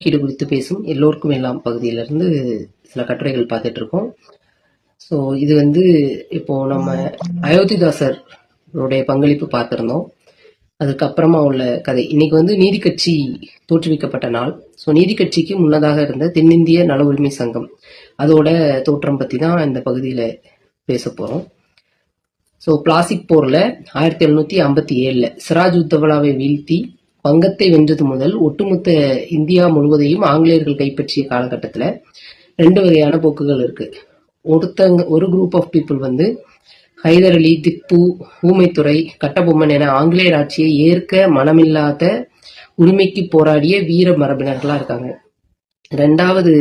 ஒதுக்கீடு குறித்து பேசும் எல்லோருக்கும் எல்லாம் பகுதியிலிருந்து சில கட்டுரைகள் பார்த்துட்டு இருக்கோம். ஸோ இது வந்து இப்போ நம்ம அயோத்திதாசருடைய பங்களிப்பு பார்த்துருந்தோம். அதுக்கப்புறமா உள்ள கதை இன்னைக்கு வந்து நீதி கட்சி தோற்றுவிக்கப்பட்ட நாள். ஸோ நீதி கட்சிக்கு முன்னதாக இருந்த தென்னிந்திய நல உரிமை சங்கம் அதோட தோற்றம் பற்றி தான் இந்த பகுதியில் பேச போகிறோம். ஸோ பிளாசிக் போரில் 1757 சிராஜ் உத்தவலாவை வீழ்த்தி வங்கத்தை வென்றது முதல் ஒட்டுமொத்த இந்தியா முழுவதையும் ஆங்கிலேயர்கள் கைப்பற்றிய காலகட்டத்தில் 2 வகையான போக்குகள் இருக்கு. ஒரு குரூப் ஆஃப் பீப்புள் வந்து ஹைதர் அலி, திப்பு, ஊமைத்துறை, கட்டபொம்மன் என ஆங்கிலேயர் ஆட்சியை ஏற்க மனமில்லாத உரிமைக்கு போராடிய வீர மரபினர்களா இருக்காங்க. 2வது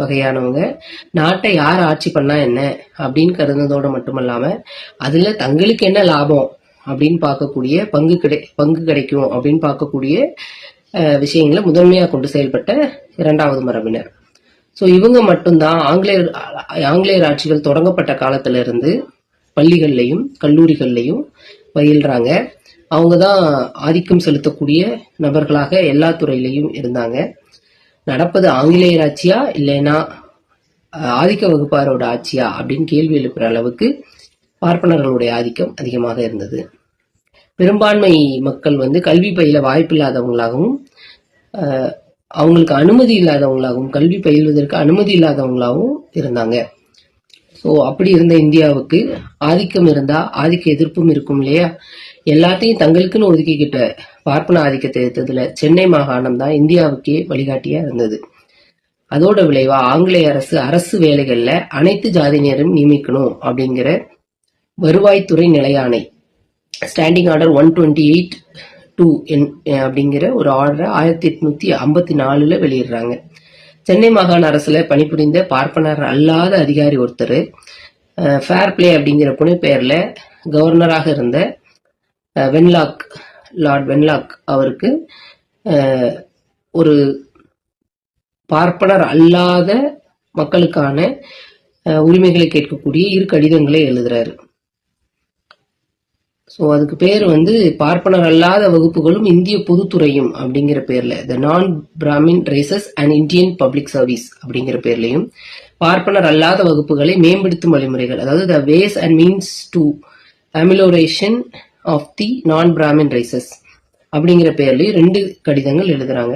வகையானவங்க நாட்டை யார் ஆட்சி பண்ணா என்ன அப்படின்னு கருதுனதோட மட்டுமல்லாம அதுல தங்களுக்கு என்ன லாபம் அப்படின்னு பார்க்கக்கூடிய பங்கு கிடைக்கும் அப்படின்னு பார்க்கக்கூடிய விஷயங்களை முதன்மையா கொண்டு செயல்பட்ட 2வது மரபினர். ஸோ இவங்க மட்டும்தான் ஆங்கிலேயர் ஆட்சிகள் தொடங்கப்பட்ட காலத்துல இருந்து பள்ளிகள்லையும் கல்லூரிகள்லையும் பயில்றாங்க. அவங்க தான் ஆதிக்கம் செலுத்தக்கூடிய நபர்களாக எல்லா துறையிலையும் இருந்தாங்க. நடப்பது ஆங்கிலேயர் ஆட்சியா இல்லைன்னா ஆதிக்க வகுப்பாரோட ஆட்சியா அப்படின்னு கேள்வி எழுப்புற அளவுக்கு பார்ப்பனர்களுடைய ஆதிக்கம் அதிகமாக இருந்தது. பெரும்பான்மை மக்கள் வந்து கல்வி பயில வாய்ப்பு இல்லாதவங்களாகவும் அவங்களுக்கு அனுமதி இல்லாதவங்களாகவும் கல்வி பயில்வதற்கு அனுமதி இல்லாதவங்களாகவும் இருந்தாங்க. ஸோ அப்படி இருந்த இந்தியாவுக்கு ஆதிக்கம் இருந்தா ஆதிக்க எதிர்ப்பும் இருக்கும் இல்லையா? எல்லாத்தையும் தங்களுக்குன்னு ஒதுக்கிக்கிட்ட பார்ப்பன ஆதிக்கத்தை எதிர்த்ததுல சென்னை மாகாணம் தான் இந்தியாவுக்கே வழிகாட்டியா இருந்தது. அதோட விளைவா ஆங்கிலேய அரசு வேலைகள்ல அனைத்து ஜாதியினரும் நியமிக்கணும் அப்படிங்கிற வருவாய்த்துறை நிலையாணை ஸ்டாண்டிங் ஆர்டர் 128-2 அப்படிங்கிற ஒரு ஆர்டரை 1854 வெளியிடுறாங்க. சென்னை மாகாண அரசுல பணிபுரிந்த பார்ப்பனர் அல்லாத அதிகாரி ஒருத்தர் ஃபேர் பிளே அப்படிங்கிற புனை பெயர்ல கவர்னராக இருந்த லார்ட் வென்லாக் அவருக்கு ஒரு பார்ப்பனர் அல்லாத மக்களுக்கான உரிமைகளை கேட்கக்கூடிய 2 கடிதங்களை எழுதுறாரு. ஸோ அதுக்கு பேர் வந்து பார்ப்பனர் அல்லாத வகுப்புகளும் இந்திய பொதுத்துறையும் அப்படிங்கிற பேர்ல the non Brahmin races and Indian public service அப்படிங்கிற பேர்லையும் பார்ப்பனர் அல்லாத வகுப்புகளை மேம்படுத்தும் வழிமுறைகள், அதாவது the ways and means to amelioration of the non Brahmin races அப்படிங்கிற பேர்லயும் 2 கடிதங்கள் எழுதுறாங்க.